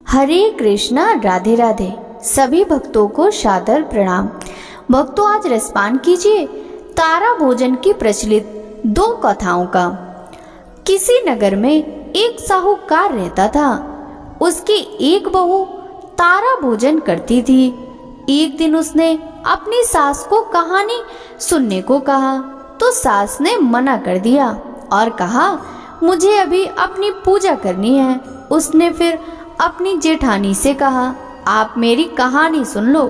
हरे कृष्णा, राधे राधे। सभी भक्तों को सादर प्रणाम। भक्तों, आज रसपान कीजिए तारा भोजन की प्रचलित 2 कथाओं का। किसी नगर में एक साहूकार रहता था। उसकी एक बहू तारा भोजन करती थी। एक दिन उसने अपनी सास को कहानी सुनने को कहा तो सास ने मना कर दिया और कहा, मुझे अभी अपनी पूजा करनी है। उसने फिर अपनी जेठानी से कहा, आप मेरी कहानी सुन लो।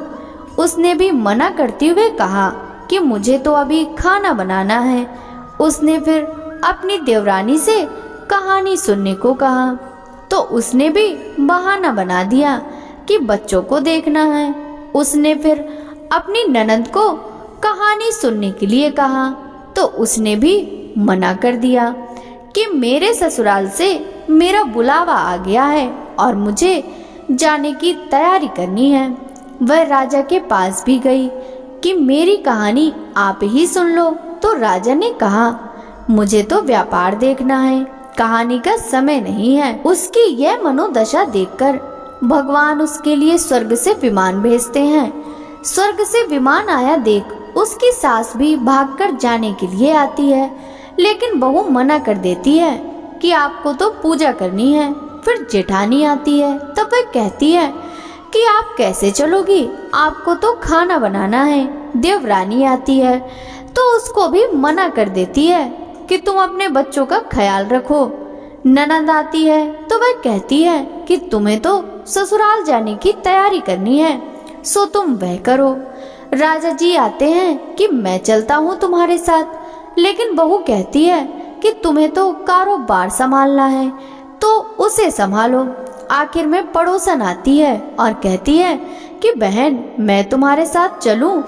उसने भी मना करते हुए कहा कि मुझे तो अभी खाना बनाना है। उसने फिर अपनी देवरानी से कहानी सुनने को कहा तो उसने भी बहाना बना दिया कि बच्चों को देखना है। उसने फिर अपनी ननद को कहानी सुनने के लिए कहा तो उसने भी मना कर दिया कि मेरे ससुराल से मेरा बुलावा आ गया है और मुझे जाने की तैयारी करनी है। वह राजा के पास भी गई कि मेरी कहानी आप ही सुन लो। तो राजा ने कहा, मुझे तो व्यापार देखना है, कहानी का समय नहीं है। उसकी यह मनोदशा देखकर भगवान उसके लिए स्वर्ग से विमान भेजते हैं। स्वर्ग से विमान आया देख उसकी सास भी भागकर जाने के लिए आती है, लेकिन बहू मना कर देती है कि आपको तो पूजा करनी है। फिर जेठानी आती है तब वह कहती है कि आप कैसे चलोगी, आपको तो खाना बनाना है। देवरानी आती है तो उसको भी मना कर देती है कि तुम अपने बच्चों का ख्याल रखो। ननद आती है तो वह कहती है कि तुम्हें तो ससुराल जाने की तैयारी करनी है, सो तुम वह करो। राजा जी आते हैं कि मैं चलता हूँ तुम्हारे साथ, लेकिन बहू कहती है कि तुम्हें तो कारोबार संभालना है तो उसे संभालो। आखिर में पड़ोसन आती है और कहती है कि बहन मैं तुम्हारे साथ चलूं।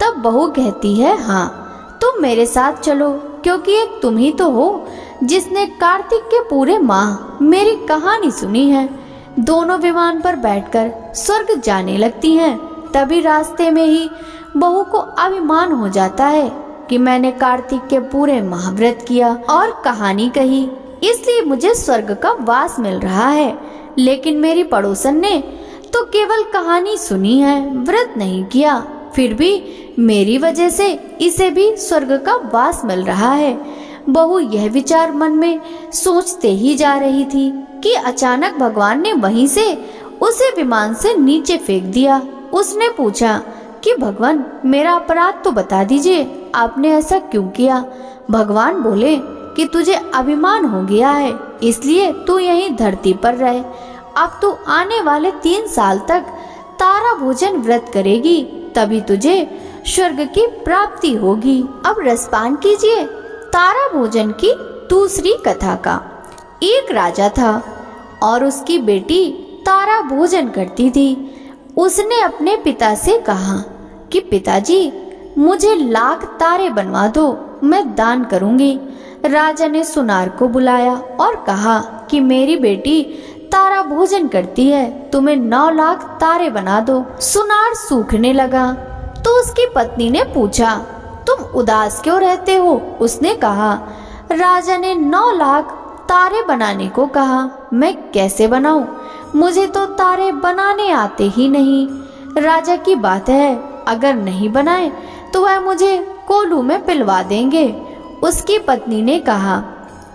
तब बहू कहती है, हाँ तुम मेरे साथ चलो, क्योंकि एक तुम ही तो हो जिसने कार्तिक के पूरे माह मेरी कहानी सुनी है। दोनों विमान पर बैठकर स्वर्ग जाने लगती हैं। तभी रास्ते में ही बहू को अभिमान हो जाता है कि मैंने कार्तिक के पूरे माह व्रत किया और कहानी कही, इसलिए मुझे स्वर्ग का वास मिल रहा है। लेकिन मेरी पड़ोसन ने तो केवल कहानी सुनी है, व्रत नहीं किया, फिर भी मेरी वजह से इसे भी स्वर्ग का वास मिल रहा है। बहू यह विचार मन में सोचते ही जा रही थी कि अचानक भगवान ने वहीं से उसे विमान से नीचे फेंक दिया। उसने पूछा कि भगवान मेरा अपराध तो बता दीजिए, आपने ऐसा क्यों किया। भगवान बोले कि तुझे अभिमान हो गया है, इसलिए तू यहीं धरती पर रहे। अब तू आने वाले 3 साल तक तारा भोजन व्रत करेगी, तभी तुझे स्वर्ग की प्राप्ति होगी। अब रसपान कीजिए तारा भोजन की दूसरी कथा का। एक राजा था और उसकी बेटी तारा भोजन करती थी। उसने अपने पिता से कहा कि पिताजी मुझे 1,00,000 तारे बनवा दो, मैं दान करूंगी। राजा ने सुनार को बुलाया और कहा कि मेरी बेटी तारा भोजन करती है, तुम्हें 9,00,000 तारे बना दो। सुनार सूखने लगा तो उसकी पत्नी ने पूछा, तुम उदास क्यों रहते हो। उसने कहा, राजा ने 9,00,000 तारे बनाने को कहा, मैं कैसे बनाऊं, मुझे तो तारे बनाने आते ही नहीं। राजा की बात है, अगर नहीं बनाए तो वह मुझे कोलू में पिलवा देंगे। उसकी पत्नी ने कहा,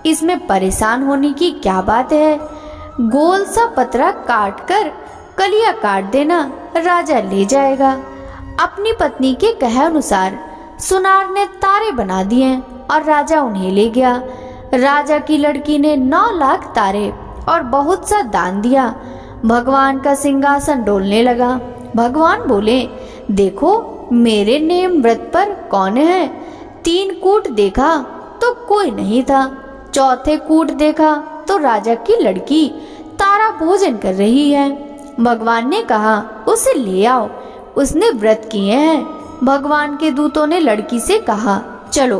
इसमें परेशान होने की क्या बात है, गोल सा पतरा काट कर कलिया काट देना, राजा ले जाएगा। अपनी पत्नी के कहे अनुसार सुनार ने तारे बना दिए और राजा उन्हें ले गया। राजा की लड़की ने 9,00,000 तारे और बहुत सा दान दिया। भगवान का सिंहासन डोलने लगा। भगवान बोले, देखो मेरे नेम व्रत पर कौन है। 3 कूट देखा तो कोई नहीं था। चौथे कूट देखा तो राजा की लड़की तारा भोजन कर रही है। भगवान ने कहा, उसे ले आओ, उसने व्रत किए हैं। भगवान के दूतों ने लड़की से कहा, चलो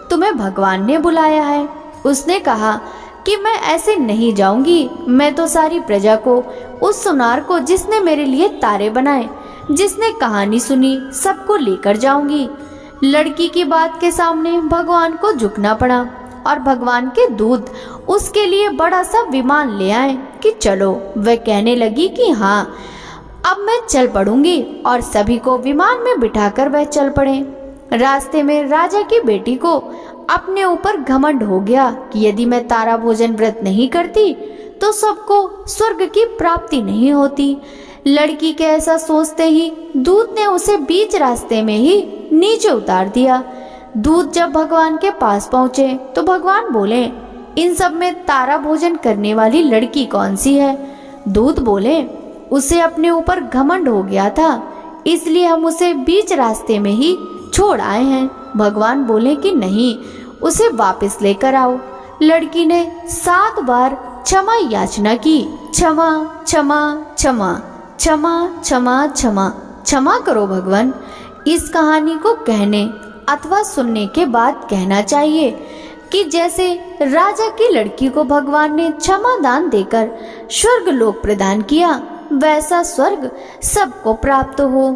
तुम्हें भगवान ने बुलाया है। उसने कहा कि मैं ऐसे नहीं जाऊंगी, मैं तो सारी प्रजा को, उस सुनार को जिसने मेरे लिए तारे बनाए, जिसने कहानी सुनी, सबको लेकर जाऊंगी। लड़की की बात के सामने भगवान को झुकना पड़ा और भगवान के दूत उसके लिए बड़ा सा विमान ले आए कि चलो। वह कहने लगी कि हाँ, अब मैं चल पड़ूंगी, और सभी को विमान में बिठाकर वह चल पड़े। रास्ते में राजा की बेटी को अपने ऊपर घमंड हो गया कि यदि मैं तारा भोजन व्रत नहीं करती तो सबको स्वर्ग की प्राप्ति नहीं होती। लड़की के ऐसा सोचते ही दूत ने उसे बीच रास्ते में ही नीचे उतार दिया। दूत जब भगवान के पास पहुंचे तो भगवान बोले, इन सब में तारा भोजन करने वाली लड़की कौन सी है? दूत बोले, उसे अपने ऊपर घमंड हो गया था, इसलिए हम उसे बीच रास्ते में ही छोड़ आए हैं। भगवान बोले कि नहीं, उसे वापस लेकर आओ। लड़की ने 7 बार क्षमा याचना की, क्षमा क्षमा क्षमा क्षमा क्षमा क्षमा क्षमा करो भगवान। इस कहानी को कहने अथवा सुनने के बाद कहना चाहिए कि जैसे राजा की लड़की को भगवान ने क्षमा दान देकर स्वर्ग लोक प्रदान किया, वैसा स्वर्ग सबको प्राप्त हो।